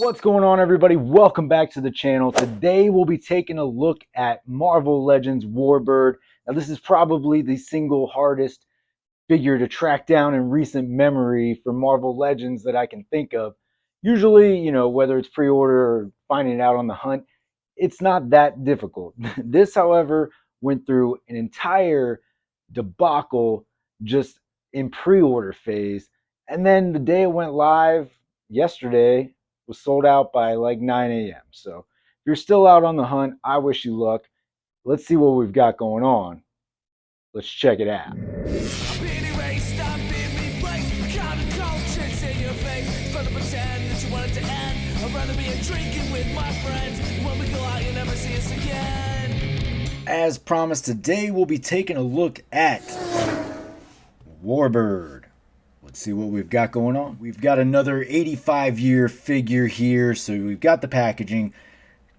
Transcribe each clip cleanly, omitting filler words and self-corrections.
What's going on, everybody? Welcome back to the channel. Today we'll be taking a look at Marvel Legends Warbird. Now, this is probably the single hardest figure to track down in recent memory for Marvel Legends that I can think of. Usually, whether it's pre-order or finding it out on the hunt, it's not that difficult. This, however, went through an entire debacle just in pre-order phase. And then the day it went live yesterday was sold out by like 9 a.m. So if you're still out on the hunt, I wish you luck. Let's see what we've got going on. Let's check it out. As promised, today we'll be taking a look at Warbird. Let's see what we've got going on. We've got another 85-year figure here. So we've got the packaging.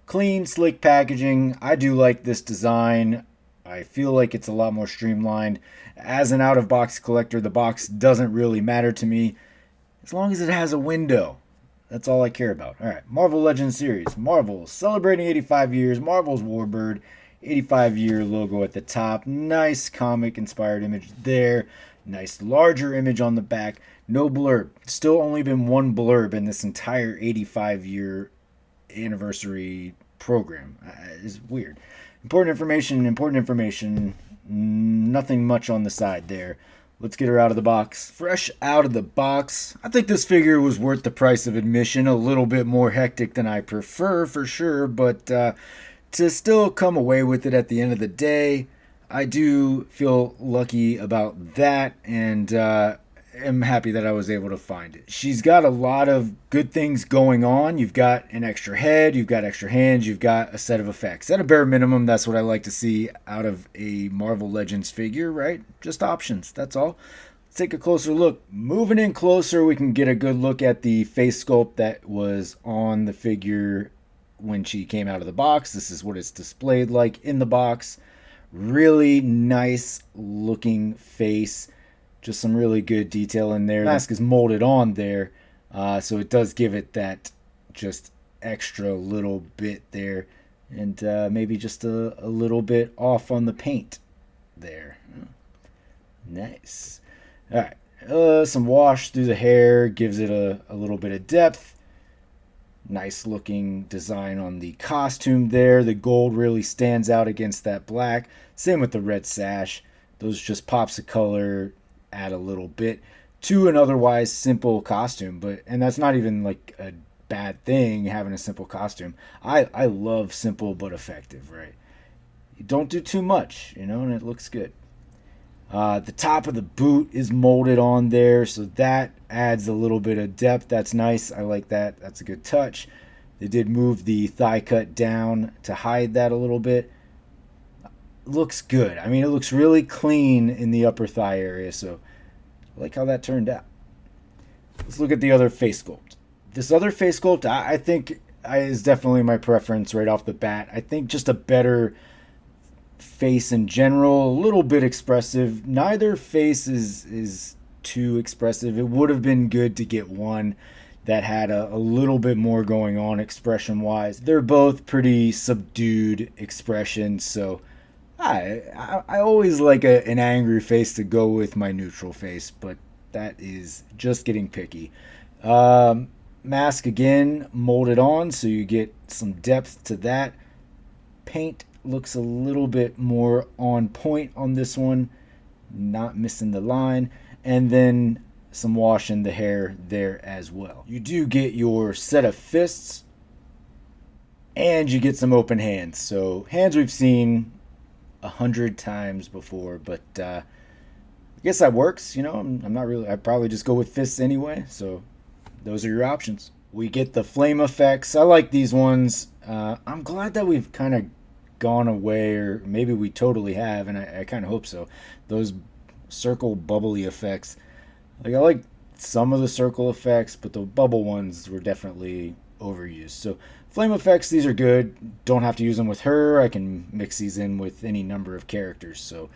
Clean, slick packaging. I do like this design. I feel like it's a lot more streamlined. As an out-of-box collector, the box doesn't really matter to me as long as it has a window. That's all I care about. All right, Marvel Legends series. Marvel celebrating 85 years. Marvel's Warbird. 85-year logo at the top. Nice comic-inspired image there. Nice larger image on the back. No blurb. Still only been one blurb in this entire 85-year anniversary program. It's weird. Important information. Nothing much on the side there. Let's get her out of the box. Fresh out of the box. I think this figure was worth the price of admission. A little bit more hectic than I prefer, for sure, but to still come away with it at the end of the day, I do feel lucky about that, and am happy that I was able to find it. She's got a lot of good things going on. You've got an extra head, you've got extra hands, you've got a set of effects. At a bare minimum, that's what I like to see out of a Marvel Legends figure, right? Just options, that's all. Let's take a closer look. Moving in closer, we can get a good look at the face sculpt that was on the figure when she came out of the box. This is what it's displayed like in the box. Really nice looking face. Just some really good detail in there. The mask is molded on there, so it does give it that just extra little bit there, and maybe just a little bit off on the paint there. Nice. All right, some wash through the hair gives it a little bit of depth. Nice looking design on the costume there. The gold really stands out against that black. Same with the red sash. Those just pops of color add a little bit to an otherwise simple costume. And that's not even like a bad thing, having a simple costume. I love simple but effective, right? You don't do too much, and it looks good. The top of the boot is molded on there, so that adds a little bit of depth. That's nice. I like that. That's a good touch. They did move the thigh cut down to hide that a little bit. Looks good. I mean, it looks really clean in the upper thigh area, so I like how that turned out. Let's look at the other face sculpt. This other face sculpt, I think, is definitely my preference right off the bat. I think just a better face in general, a little bit expressive. Neither face is too expressive. It would have been good to get one that had a little bit more going on expression wise. They're both pretty subdued expressions, so I always like an angry face to go with my neutral face, but that is just getting picky. Mask again molded on, so you get some depth to that. Paint looks a little bit more on point on this one, not missing the line, and then some wash in the hair there as well. You do get your set of fists, and you get some open hands. So hands we've seen 100 times before, but I guess that works. I'm not really, I'd probably just go with fists anyway, so those are your options. We get the flame effects. I like these ones. I'm glad that we've kind of gone away, or maybe we totally have, and I kind of hope so. Those circle bubbly effects, I like some of the circle effects, but the bubble ones were definitely overused. So flame effects, these are good. Don't have to use them with her. I can mix these in with any number of characters, so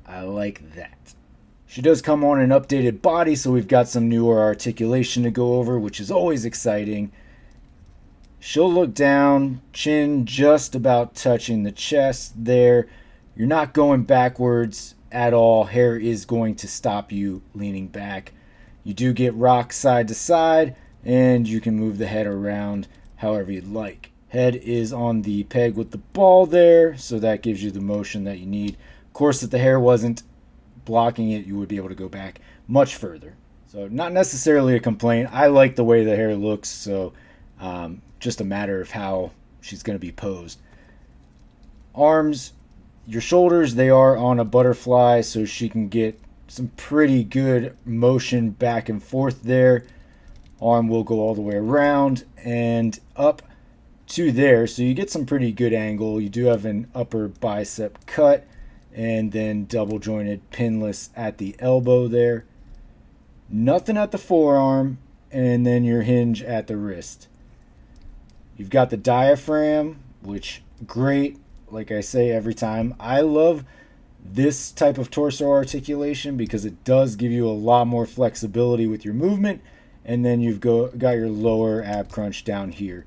I like that. She does come on an updated body, so we've got some newer articulation to go over, which is always exciting. She'll look down, chin just about touching the chest there. You're not going backwards at all. Hair is going to stop you leaning back. You do get rock side to side, and you can move the head around however you'd like. Head is on the peg with the ball there, so that gives you the motion that you need. Of course, if the hair wasn't blocking it, you would be able to go back much further. So not necessarily a complaint. I like the way the hair looks, so just a matter of how she's going to be posed. Arms, your shoulders, they are on a butterfly, so she can get some pretty good motion back and forth there. Arm will go all the way around and up to there, so you get some pretty good angle. You do have an upper bicep cut, and then double jointed pinless at the elbow there. Nothing at the forearm, and then your hinge at the wrist. You've got the diaphragm, which great, like I say every time. I love this type of torso articulation because it does give you a lot more flexibility with your movement, and then you've got your lower ab crunch down here.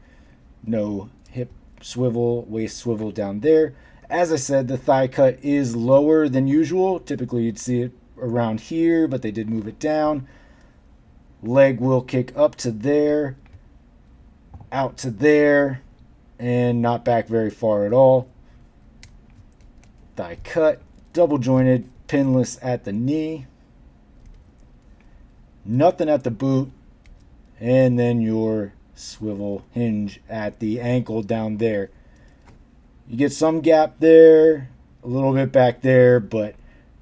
No hip swivel, waist swivel down there. As I said, the thigh cut is lower than usual. Typically you'd see it around here, but they did move it down. Leg will kick up to there, out to there, and not back very far at all. Thigh cut, double jointed, pinless at the knee. Nothing at the boot, and then your swivel hinge at the ankle down there. You get some gap there, a little bit back there, but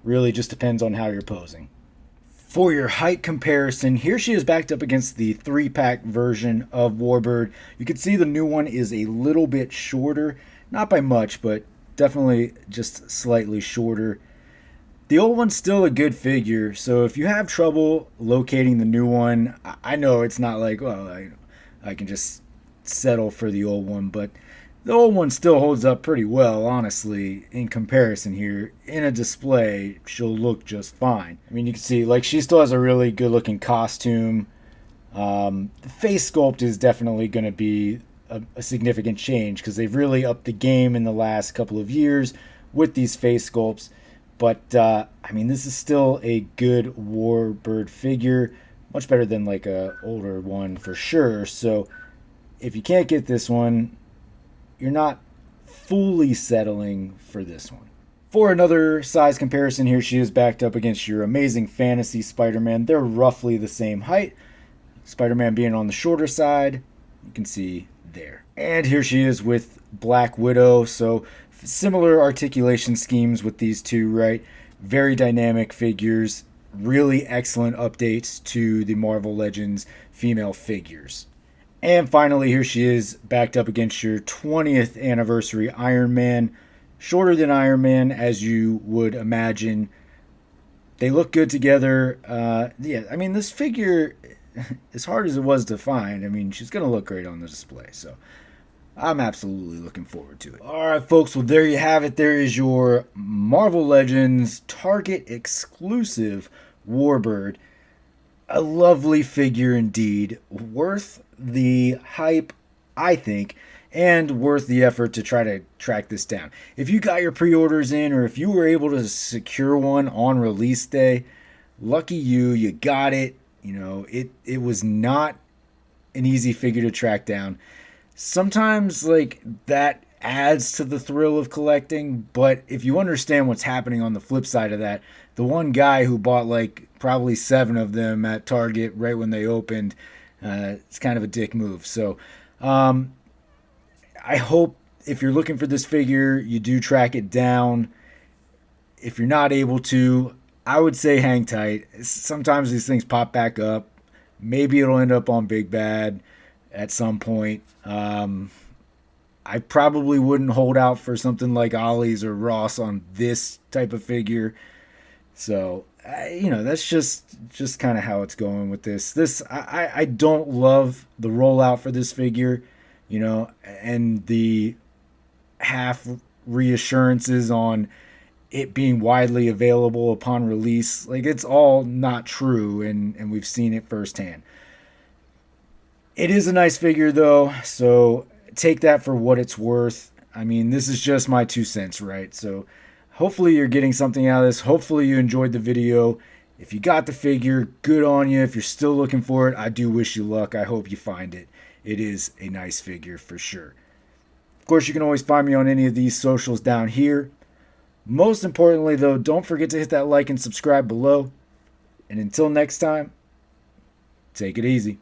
really just depends on how you're posing. For your height comparison, here she is backed up against the 3-pack version of Warbird. You can see the new one is a little bit shorter, not by much, but definitely just slightly shorter. The old one's still a good figure, so if you have trouble locating the new one, I know it's not like, well, I can just settle for the old one, but the old one still holds up pretty well, honestly, in comparison here. In a display, she'll look just fine. I mean, you can see, like, she still has a really good-looking costume. The face sculpt is definitely going to be a significant change because they've really upped the game in the last couple of years with these face sculpts. But, I mean, this is still a good Warbird figure. Much better than, like, a older one for sure. So, if you can't get this one, you're not fully settling for this one. For another size comparison, here she is backed up against your Amazing Fantasy Spider-Man. They're roughly the same height. Spider-Man being on the shorter side, you can see there. And here she is with Black Widow. So similar articulation schemes with these two, right? Very dynamic figures. Really excellent updates to the Marvel Legends female figures. And finally, here she is backed up against your 20th anniversary Iron Man. Shorter than Iron Man, as you would imagine. They look good together. Yeah, I mean, this figure, as hard as it was to find, I mean, she's going to look great on the display. So I'm absolutely looking forward to it. All right, folks. Well, there you have it. There is your Marvel Legends Target Exclusive Warbird. A lovely figure indeed. Worth the hype, I think, and worth the effort to try to track this down. If you got your pre-orders in, or if you were able to secure one on release day, lucky you, you got it. You know, it was not an easy figure to track down. Sometimes, like, that adds to the thrill of collecting, but if you understand what's happening on the flip side of that, the one guy who bought like probably 7 of them at Target right when they opened, it's kind of a dick move. So I hope if you're looking for this figure, you do track it down. If you're not able to, I would say hang tight. Sometimes these things pop back up. Maybe it'll end up on Big Bad at some point. I probably wouldn't hold out for something like Ollie's or Ross on this type of figure. So, that's just kind of how it's going with this. I don't love the rollout for this figure, and the half reassurances on it being widely available upon release. Like, it's all not true, and we've seen it firsthand. It is a nice figure though, so take that for what it's worth. I mean, this is just my 2 cents, right? So hopefully you're getting something out of this. Hopefully you enjoyed the video. If you got the figure, good on you. If you're still looking for it, I do wish you luck. I hope you find it. It is a nice figure for sure. Of course, you can always find me on any of these socials down here. Most importantly, though, don't forget to hit that like and subscribe below. And until next time, take it easy.